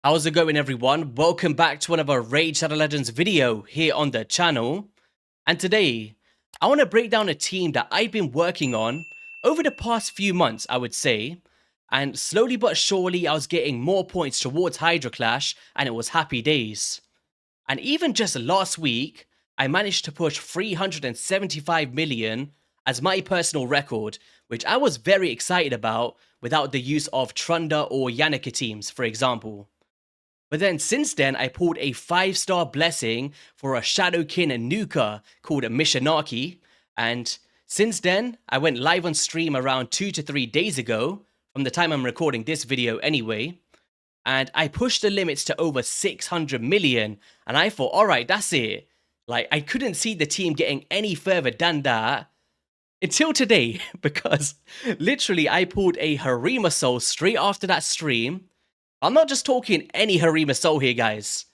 How's it going, everyone? Welcome back to another Raid Shadow Legends video here on the channel. And today, I want to break down a team that I've been working on over the past few months, I would say. And slowly but surely, I was getting more points towards Hydra Clash, and it was happy days. And even just last week, I managed to push 375 million as my personal record, which I was very excited about without the use of Trunda or Yannicka teams, for example. But then since then, I pulled a 5-star blessing for a Shadowkin and Nuka called a Michinaki. And since then, I went live on stream around 2 to 3 days ago, from the time I'm recording this video anyway. And I pushed the limits to over 600 million. And I thought, alright, that's it. Like, I couldn't see the team getting any further than that. Until today, because literally I pulled a Harima soul straight after that stream. I'm not just talking any Harima soul here, guys.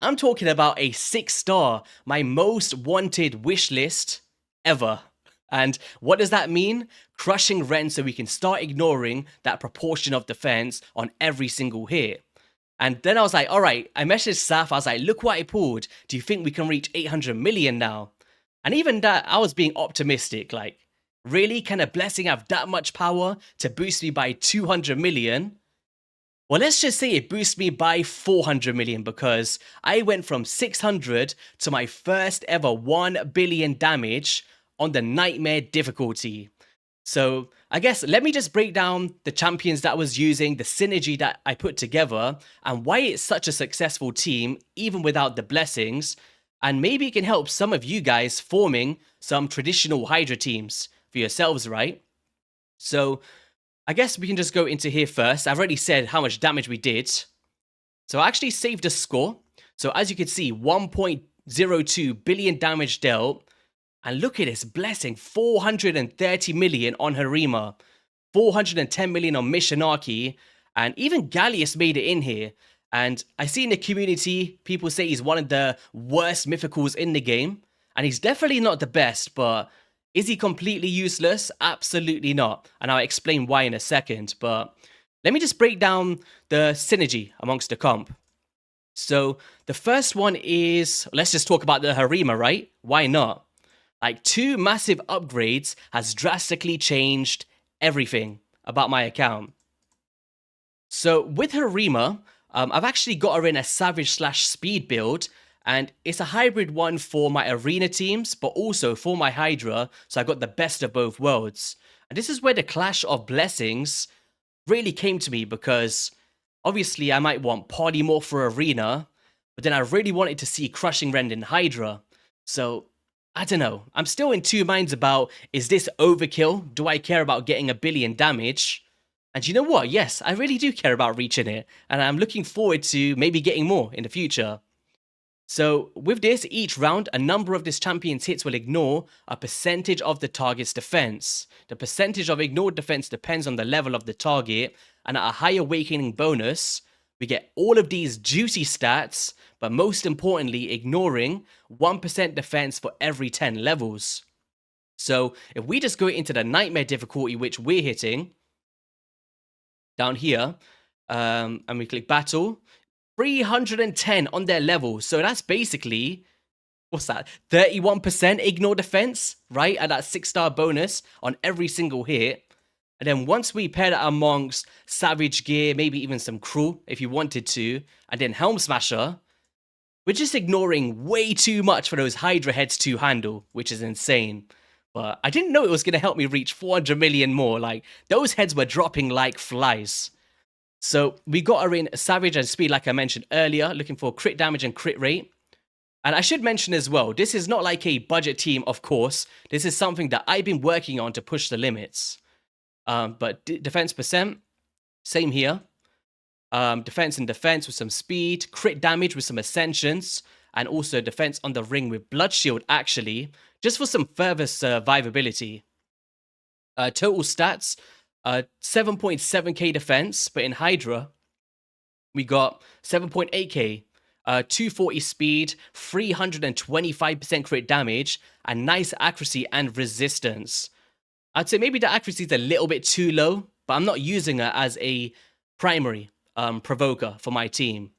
I'm talking about a 6-star, my most wanted wish list ever. And what does that mean? Crushing Ren so we can start ignoring that proportion of defense on every single hit. And then I was like, alright, I messaged Saf, I was like, look what I pulled. Do you think we can reach 800 million now? And even that, I was being optimistic. Like, really? Can a blessing have that much power to boost me by 200 million? Well, let's just say it boosts me by 400 million because I went from 600 to my first ever 1 billion damage on the Nightmare difficulty. So I guess let me just break down the champions that I was using, the synergy that I put together, and why it's such a successful team even without the blessings. And maybe it can help some of you guys forming some traditional Hydra teams for yourselves, right? So I guess we can just go into here first. I've already said how much damage we did. So I actually saved a score. So as you can see, 1.02 billion damage dealt. And look at this blessing, 430 million on Harima, 410 million on Michinaki, and even Galleus made it in here. And I see in the community, people say he's one of the worst mythicals in the game. And he's definitely not the best, but is he completely useless? Absolutely not. And I'll explain why in a second. But let me just break down the synergy amongst the comp. So the first one is, let's just talk about the Harima, right? Why not? Like 2 massive upgrades has drastically changed everything about my account. So with Harima, I've actually got her in a Savage/Speed build, and it's a hybrid one for my arena teams, but also for my Hydra, so I got the best of both worlds. And this is where the clash of blessings really came to me, because obviously I might want Polymorph for arena, but then I really wanted to see Crushing Rend in Hydra. So I don't know. I'm still in 2 minds about, is this overkill? Do I care about getting 1 billion damage? And you know what? Yes, I really do care about reaching it. And I'm looking forward to maybe getting more in the future. So with this, each round, a number of this champion's hits will ignore a percentage of the target's defense. The percentage of ignored defense depends on the level of the target. And at a high awakening bonus, we get all of these juicy stats, but most importantly, ignoring 1% defense for every 10 levels. So if we just go into the Nightmare difficulty, which we're hitting, down here, and we click Battle, 310 on their level. So that's basically, what's that, 31% ignore defense, right? At that 6-star bonus on every single hit. And then once we pair that amongst Savage Gear, maybe even some Cruel, if you wanted to, and then Helm Smasher, we're just ignoring way too much for those Hydra heads to handle, which is insane. But I didn't know it was going to help me reach 400 million more. Like, those heads were dropping like flies. So we got her in Savage and Speed, like I mentioned earlier, looking for crit damage and crit rate. And I should mention as well, this is not like a budget team, of course. This is something that I've been working on to push the limits. But defense percent, same here. Defense and defense with some speed, crit damage with some ascensions, and also defense on the ring with blood shield, actually, just for some further survivability. Total stats, 7.7k defense, but in Hydra, we got 7.8k, 240 speed, 325% crit damage, and nice accuracy and resistance. I'd say maybe the accuracy is a little bit too low, but I'm not using her as a primary. provoker for my team.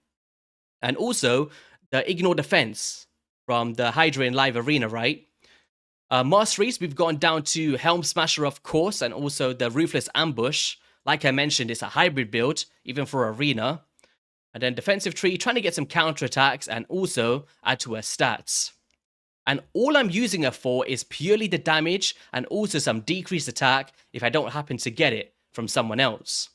And also the ignore defense from the Hydra in live arena, right? Masteries, we've gone down to Helm Smasher, of course, and also the Ruthless Ambush. Like I mentioned, it's a hybrid build, even for arena. And then defensive tree, trying to get some counterattacks and also add to her stats. And all I'm using her for is purely the damage and also some decreased attack if I don't happen to get it from someone else.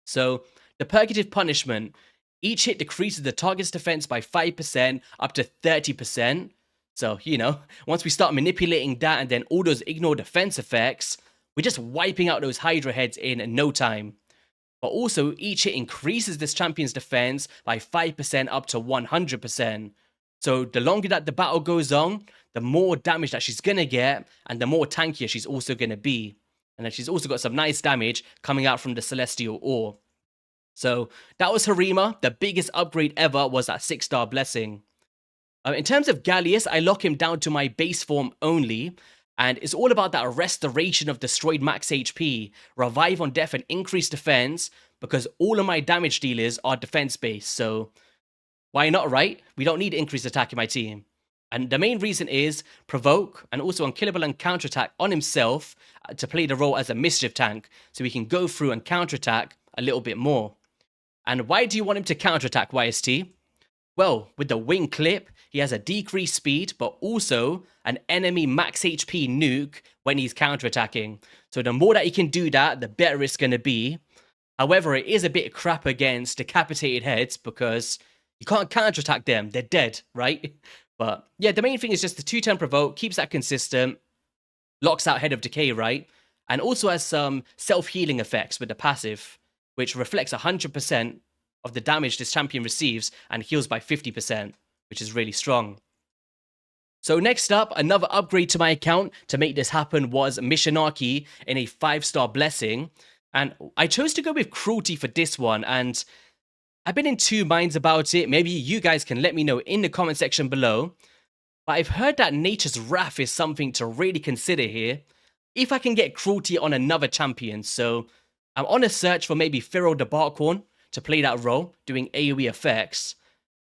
So the Purgative Punishment, each hit decreases the target's defense by 5% up to 30%. So, you know, once we start manipulating that and then all those ignore defense effects, we're just wiping out those Hydra heads in no time. But also, each hit increases this champion's defense by 5% up to 100%. So the longer that the battle goes on, the more damage that she's going to get, and the more tankier she's also going to be. And then she's also got some nice damage coming out from the Celestial Ore. So that was Harima. The biggest upgrade ever was that 6-star blessing. In terms of Galleus, I lock him down to my base form only. And it's all about that restoration of destroyed max HP, revive on death and increase defense, because all of my damage dealers are defense based. So why not, right? We don't need increased attack in my team. And the main reason is provoke and also unkillable and counterattack on himself to play the role as a mischief tank, so he can go through and counterattack a little bit more. And why do you want him to counterattack, YST? Well, with the wing clip, he has a decreased speed, but also an enemy max HP nuke when he's counterattacking. So the more that he can do that, the better it's going to be. However, it is a bit crap against decapitated heads because you can't counterattack them. They're dead, right? But yeah, the main thing is just the 2-turn provoke, keeps that consistent, locks out Head of Decay, right? And also has some self-healing effects with the passive, which reflects 100% of the damage this champion receives and heals by 50%, which is really strong. So next up, another upgrade to my account to make this happen was Michinaki in a 5-star blessing. And I chose to go with Cruelty for this one, and I've been in two minds about it. Maybe you guys can let me know in the comment section below. But I've heard that Nature's Wrath is something to really consider here, if I can get Cruelty on another champion. So I'm on a search for maybe Firrol The Barkhorn to play that role, doing AoE effects,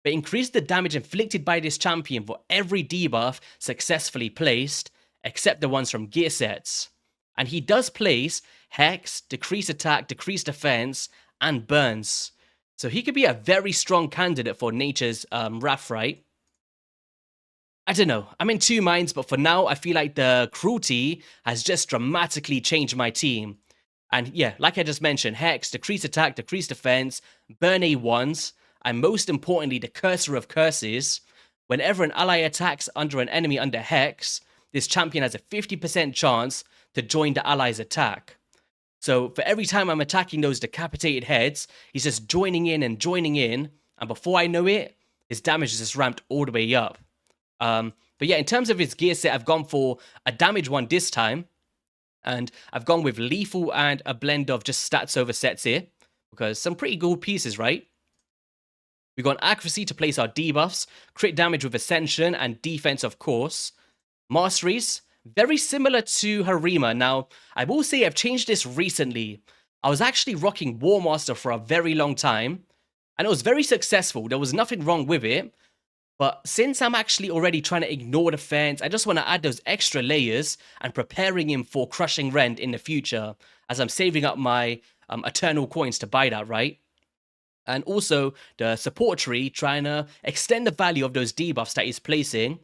but increase the damage inflicted by this champion for every debuff successfully placed, except the ones from gear sets. And he does place Hex, Decrease Attack, Decrease Defense, and Burns. So he could be a very strong candidate for Nature's Wrath, right? I don't know, I'm in two minds, but for now, I feel like the Cruelty has just dramatically changed my team. And yeah, like I just mentioned, Hex, Decrease Attack, Decrease Defense, Burn A1s, and most importantly, the Cursor of Curses. Whenever an ally attacks under an enemy under Hex, this champion has a 50% chance to join the ally's attack. So for every time I'm attacking those decapitated heads, he's just joining in, and before I know it, his damage is just ramped all the way up. But yeah, in terms of his gear set, I've gone for a damage one this time. And I've gone with lethal and a blend of just stats over sets here, because some pretty good pieces, right? We've got accuracy to place our debuffs, crit damage with Ascension, and defense, of course. Masteries, very similar to Harima. Now, I will say I've changed this recently. I was actually rocking War Master for a very long time, and it was very successful. There was nothing wrong with it. But since I'm actually already trying to ignore the fence, I just want to add those extra layers and preparing him for Crushing Rend in the future, as I'm saving up my Eternal Coins to buy that, right? And also the support tree, trying to extend the value of those debuffs that he's placing.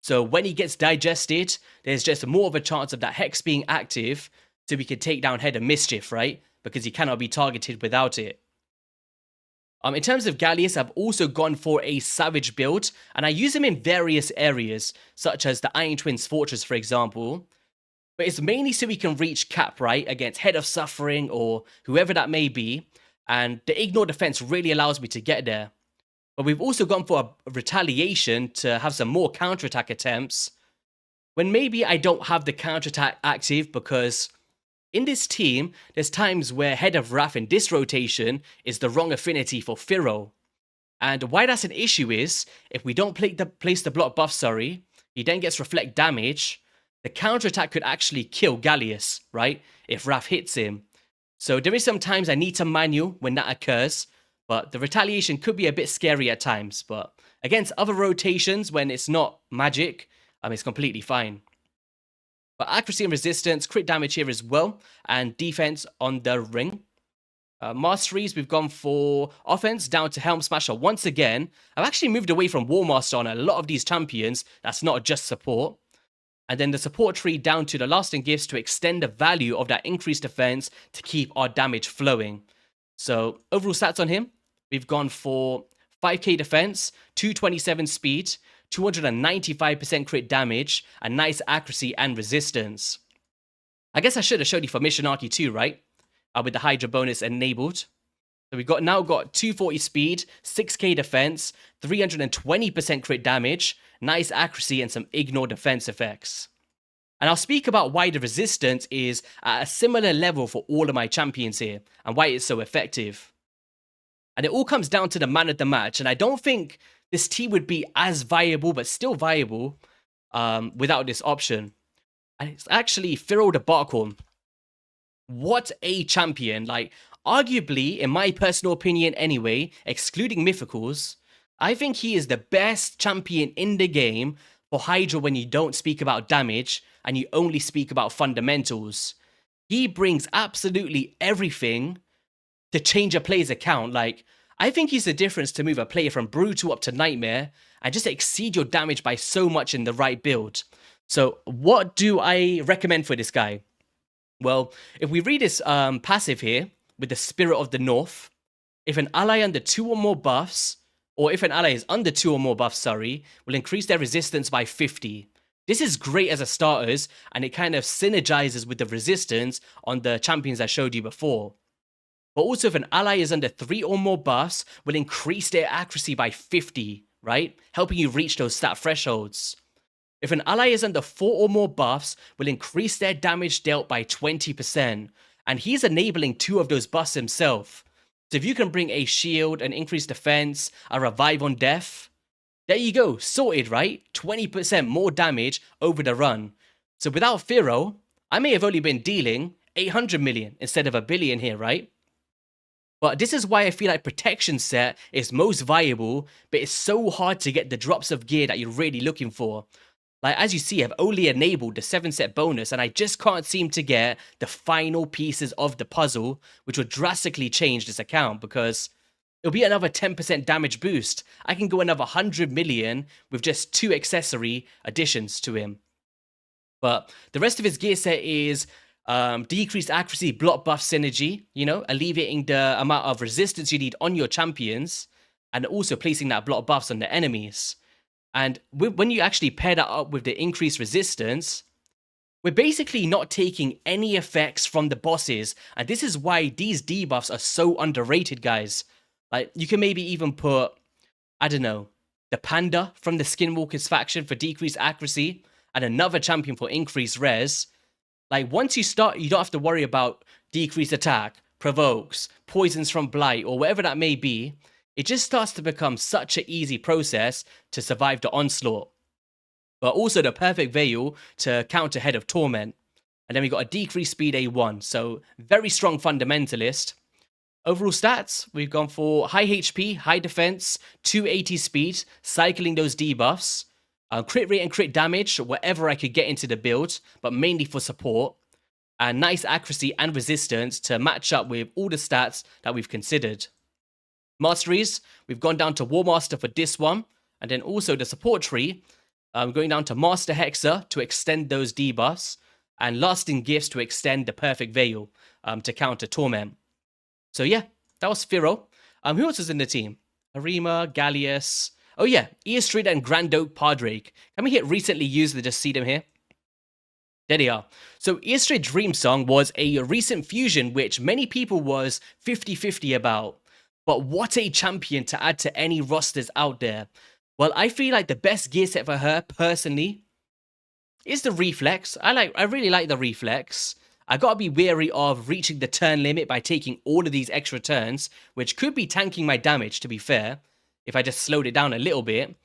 So when he gets digested, there's just more of a chance of that Hex being active, so we can take down Head of Mischief, right? Because he cannot be targeted without it. In terms of Galleus, I've also gone for a Savage build, and I use him in various areas, such as the Iron Twins Fortress, for example. But it's mainly so we can reach cap, right, against Head of Suffering or whoever that may be, and the Ignore defense really allows me to get there. But we've also gone for a Retaliation to have some more counterattack attempts, when maybe I don't have the counterattack active, because in this team, there's times where Head of Wrath in this rotation is the wrong affinity for Firrol. And why that's an issue is, if we don't place the block buff, he then gets reflect damage, the counterattack could actually kill Galleus, right? If Wrath hits him. So there is sometimes I need to manual when that occurs, but the retaliation could be a bit scary at times. But against other rotations, when it's not magic, it's completely fine. But accuracy and resistance, crit damage here as well, and defense on the ring. Masteries, we've gone for offense down to Helm Smasher once again. I've actually moved away from War Master on a lot of these champions. That's not just support. And then the support tree down to the lasting gifts to extend the value of that increased defense to keep our damage flowing. So overall stats on him, we've gone for 5k defense, 227 speed, 295% crit damage, and nice accuracy and resistance. I guess I should have showed you for Michinaki too, right? With the Hydra bonus enabled. So we've now got 240 speed, 6k defense, 320% crit damage, nice accuracy, and some ignore defense effects. And I'll speak about why the resistance is at a similar level for all of my champions here, and why it's so effective. And it all comes down to the man of the match, and I don't think this team would be as viable, but still viable, without this option. And it's actually Firrol The Barkhorn. What a champion. Like, arguably, in my personal opinion anyway, excluding mythicals, I think he is the best champion in the game for Hydra when you don't speak about damage and you only speak about fundamentals. He brings absolutely everything to change a player's account. Like, I think he's the difference to move a player from Brutal up to Nightmare and just exceed your damage by so much in the right build. So what do I recommend for this guy? Well, if we read this passive here, with the Spirit of the North, if an ally under 2 or more buffs, or if an ally is under 2 or more buffs, sorry, will increase their resistance by 50. This is great as a starters, and it kind of synergizes with the resistance on the champions I showed you before. But also, if an ally is under 3 or more buffs, will increase their accuracy by 50, right? Helping you reach those stat thresholds. If an ally is under 4 or more buffs, will increase their damage dealt by 20%. And he's enabling 2 of those buffs himself. So if you can bring a shield, an increased defense, a revive on death, there you go, sorted, right? 20% more damage over the run. So without Firrol, I may have only been dealing 800 million instead of 1 billion here, right? But this is why I feel like protection set is most viable, but it's so hard to get the drops of gear that you're really looking for. Like, as you see, I've only enabled the 7-set bonus, and I just can't seem to get the final pieces of the puzzle, which would drastically change this account, because it'll be another 10% damage boost. I can go another 100 million with just 2 accessory additions to him. But the rest of his gear set is decreased accuracy, block buff synergy, you know, alleviating the amount of resistance you need on your champions, and also placing that block buffs on the enemies. And when you actually pair that up with the increased resistance, we're basically not taking any effects from the bosses. And this is why these debuffs are so underrated, guys. Like, you can maybe even put, I don't know, the Panda from the Skinwalkers faction for decreased accuracy, and another champion for increased res. Like, once you start, you don't have to worry about decreased attack, provokes, poisons from blight, or whatever that may be. It just starts to become such an easy process to survive the onslaught. But also the perfect veil to counter Head of Torment. And then we got a decreased speed A1, so very strong fundamentalist. Overall stats, we've gone for high HP, high defense, 280 speed, cycling those debuffs, crit rate and crit damage, whatever I could get into the build, but mainly for support, and nice accuracy and resistance to match up with all the stats that we've considered. Masteries, we've gone down to War Master for this one, and then also the support tree, going down to Master Hexer to extend those debuffs, and Lasting Gifts to extend the Perfect Veil to counter Torment. So yeah, that was Firrol. Who else is in the team? Harima, Galleus. Oh yeah, Eostrid and Grand Oak Padraig. Can we hit recently used to just see them here? There they are. So Eostrid Dreamsong was a recent fusion which many people was 50-50 about. But what a champion to add to any rosters out there. Well, I feel like the best gear set for her, personally, is the Reflex. I really like the Reflex. I gotta be wary of reaching the turn limit by taking all of these extra turns, which could be tanking my damage, to be fair, if I just slowed it down a little bit.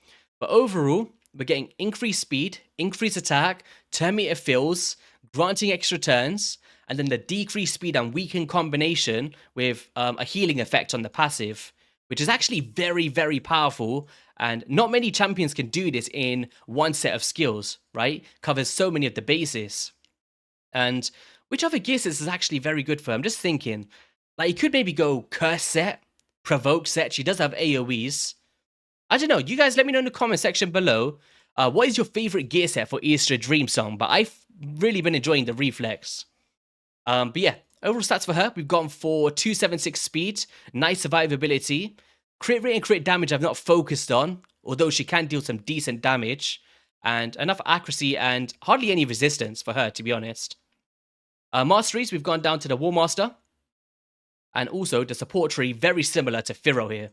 But overall, we're getting increased speed, increased attack, turn meter fills, granting extra turns, and then the decreased speed and weaken combination with a healing effect on the passive, which is actually very, very powerful. And not many champions can do this in one set of skills, right? Covers so many of the bases. And which other gear sets is actually very good for? I'm just thinking, like, you could maybe go Curse set, Provoke set. She does have AoEs. I don't know. You guys let me know in the comment section below. What is your favorite gear set for Eostrid Dreamsong? But I've really been enjoying the Reflex. But yeah, overall stats for her, we've gone for 276 speed, nice survivability, crit rate and crit damage I've not focused on, although she can deal some decent damage, and enough accuracy and hardly any resistance for her, to be honest. Masteries, we've gone down to the War Master, and also the support tree, very similar to Firrol here.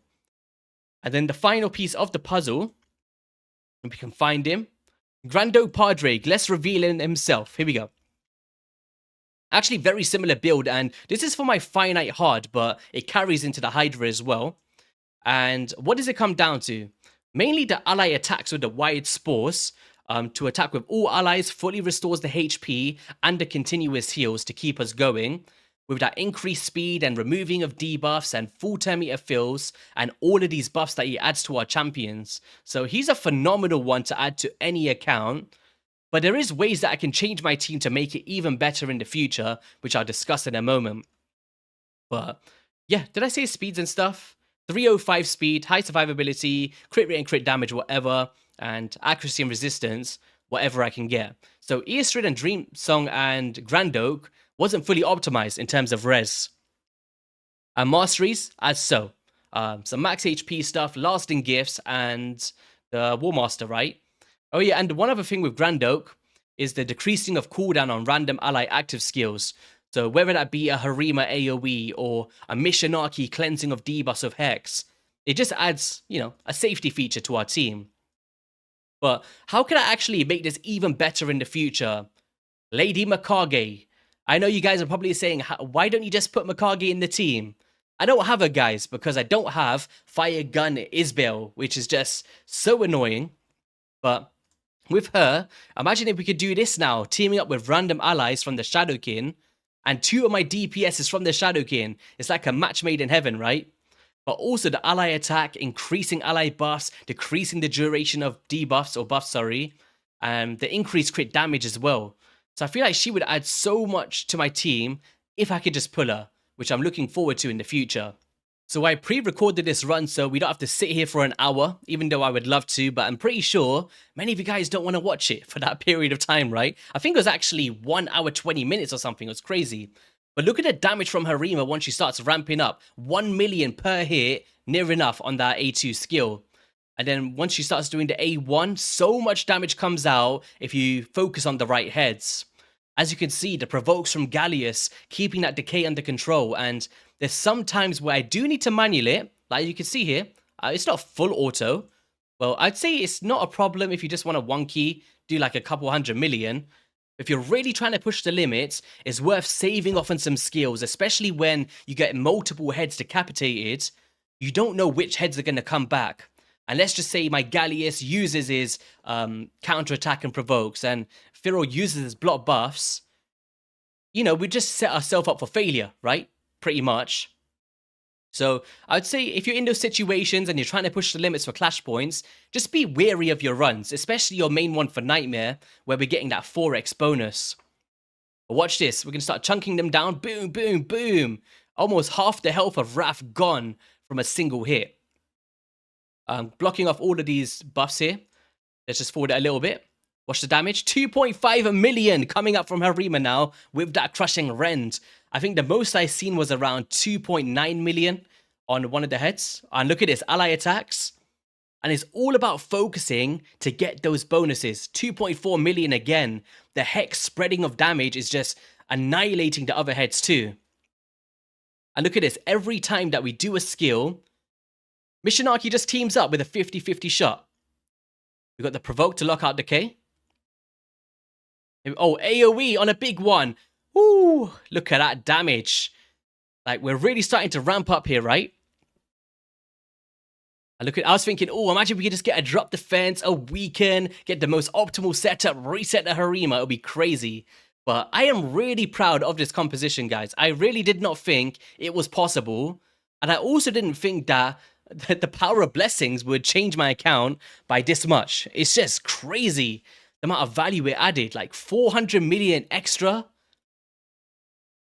And then the final piece of the puzzle, if we can find him, Grand Oak Padraig, let's reveal him himself. Here we go. Actually, very similar build, and this is for my finite hard, but it carries into the Hydra as well. And what does it come down to? Mainly the ally attacks with the wide spores. To attack with all allies, fully restores the HP and the continuous heals to keep us going. With that increased speed and removing of debuffs and full turn meter fills and all of these buffs that he adds to our champions. So he's a phenomenal one to add to any account. But there is ways that I can change my team to make it even better in the future, which I'll discuss in a moment. But yeah, did I say speeds and stuff? 305 speed, high survivability, crit rate and crit damage, whatever, and accuracy and resistance, whatever I can get. So Eostrid and Dreamsong and Grand Oak wasn't fully optimized in terms of res. And masteries, as so. Some max HP stuff, lasting gifts, and the War Master, right? Oh yeah, and one other thing with Grand Oak is the decreasing of cooldown on random ally active skills. So whether that be a Harima AoE or a Michinaki cleansing of debuffs of Hex, it just adds, you know, a safety feature to our team. But how can I actually make this even better in the future? Lady Mikage. I know you guys are probably saying, why don't you just put Mikage in the team? I don't have her, guys, because I don't have Fire Gun Isbel, which is just so annoying. But with her, imagine if we could do this now, teaming up with random allies from the Shadowkin, and 2 of my DPSs from the Shadowkin. It's like a match made in heaven, right? But also the ally attack, increasing ally buffs, decreasing the duration of debuffs, or buffs, sorry, and the increased crit damage as well. So I feel like she would add so much to my team if I could just pull her, which I'm looking forward to in the future. So I pre-recorded this run so we don't have to sit here for an hour, even though I would love to, but I'm pretty sure many of you guys don't want to watch it for that period of time, right? I think it was actually 1 hour, 20 minutes or something. It was crazy. But look at the damage from Harima once she starts ramping up. 1 million per hit, near enough on that A2 skill. And then once she starts doing the A1, so much damage comes out if you focus on the right heads. As you can see, the provokes from Galleus, keeping that decay under control. And there's some times where I do need to manual it, like you can see here. It's not full auto. Well, I'd say it's not a problem if you just want to one key, do like a couple 100 million. If you're really trying to push the limits, it's worth saving off on some skills, especially when you get multiple heads decapitated. You don't know which heads are going to come back. And let's just say my Galleus uses his counterattack and provokes, and Firrol uses his block buffs. You know, we just set ourselves up for failure, right? Pretty much. So I'd say if you're in those situations and you're trying to push the limits for clash points, just be wary of your runs, especially your main one for Nightmare, where we're getting that 4x bonus. But watch this. We're going to start chunking them down. Boom, boom, boom. Almost half the health of Wrath gone from a single hit. Blocking off all of these buffs here. Let's just forward it a little bit. Watch the damage. 2.5 million coming up from Harima now with that crushing rend. I think the most I've seen was around 2.9 million on one of the heads. And look at this, ally attacks. And it's all about focusing to get those bonuses. 2.4 million again. The hex spreading of damage is just annihilating the other heads too. And look at this, every time that we do a skill, Michinaki just teams up with a 50-50 shot. We've got the provoke to lock out decay. Oh, AoE on a big one. Ooh, look at that damage. Like, we're really starting to ramp up here, right? And look at, I was thinking, oh, imagine we could just get a drop defense, a weaken, get the most optimal setup, reset the Harima. It'll be crazy. But I am really proud of this composition, guys. I really did not think it was possible. And I also didn't think that the power of blessings would change my account by this much. It's just crazy the amount of value it added. Like 400 million extra.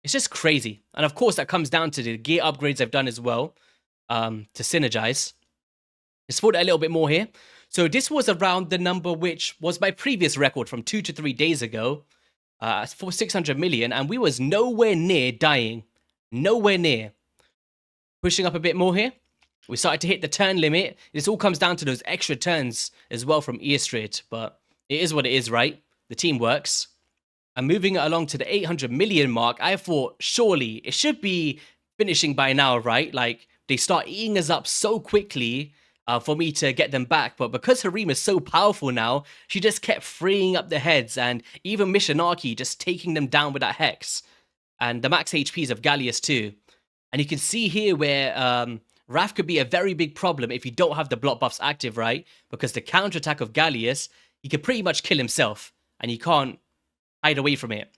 It's just crazy. And of course, that comes down to the gear upgrades I've done as well to synergize. Let's put a little bit more here. So this was around the number which was my previous record from 2 to 3 days ago. For 600 million, and we was nowhere near dying. Nowhere near. Pushing up a bit more here. We started to hit the turn limit. This all comes down to those extra turns as well from Eostrid, but it is what it is, right? The team works. And moving it along to the 800 million mark, I thought surely it should be finishing by now, right? Like they start eating us up so quickly for me to get them back. But because Harima is so powerful now, she just kept freeing up the heads, and even Michinaki just taking them down with that Hex. And the max HPs of Galleus too. And you can see here where Wrath could be a very big problem if you don't have the block buffs active, right? Because the counterattack of Galleus, he can pretty much kill himself, and he can't hide away from it.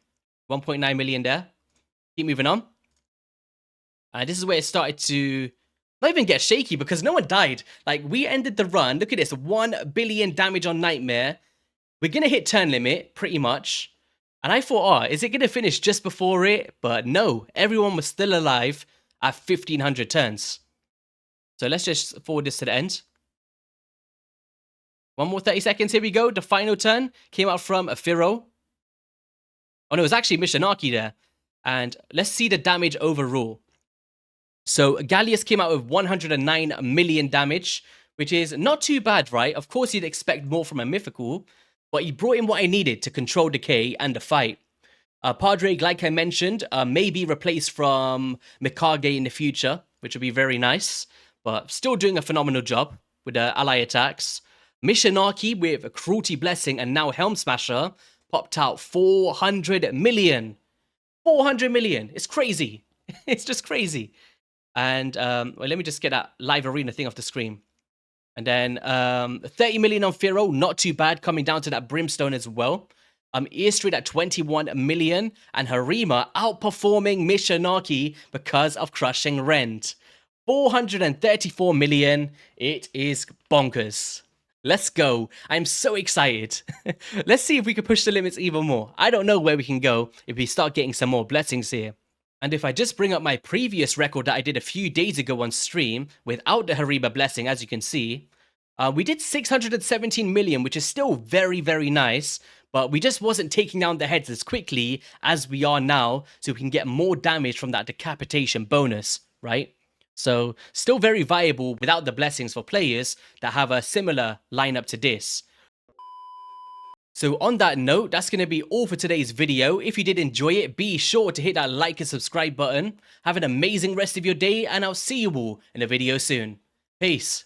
1.9 million there. Keep moving on. And this is where it started to not even get shaky because no one died. Like, we ended the run. Look at this. 1 billion damage on Nightmare. We're going to hit turn limit, pretty much. And I thought, is it going to finish just before it? But no, everyone was still alive at 1,500 turns. So let's just forward this to the end. One more 30 seconds. Here we go. The final turn came out from a Firrol. Oh, no, it was actually Michinaki there. And let's see the damage overall. So Galleus came out with 109 million damage, which is not too bad, right? Of course, you'd expect more from a mythical, but he brought in what I needed to control decay and the fight. Padraig, like I mentioned, may be replaced from Michinaki in the future, which would be very nice, but still doing a phenomenal job with the ally attacks. Michinaki with a Cruelty Blessing and now Helm Smasher popped out 400 million. 400 million. It's crazy. It's just crazy. And well, let me just get that live arena thing off the screen. And then 30 million on Firrol, not too bad, coming down to that Brimstone as well. Eostrid at 21 million, and Harima outperforming Michinaki because of Crushing Rend. 434 million. It is bonkers. Let's go. I'm so excited. Let's see if we can push the limits even more. I don't know where we can go if we start getting some more blessings here. And if I just bring up my previous record that I did a few days ago on stream, without the Harima blessing, as you can see, we did 617 million, which is still very, very nice, but we just wasn't taking down the heads as quickly as we are now, so we can get more damage from that decapitation bonus, right? So still very viable without the blessings for players that have a similar lineup to this. So on that note, that's going to be all for today's video. If you did enjoy it, be sure to hit that like and subscribe button. Have an amazing rest of your day, and I'll see you all in a video soon. Peace.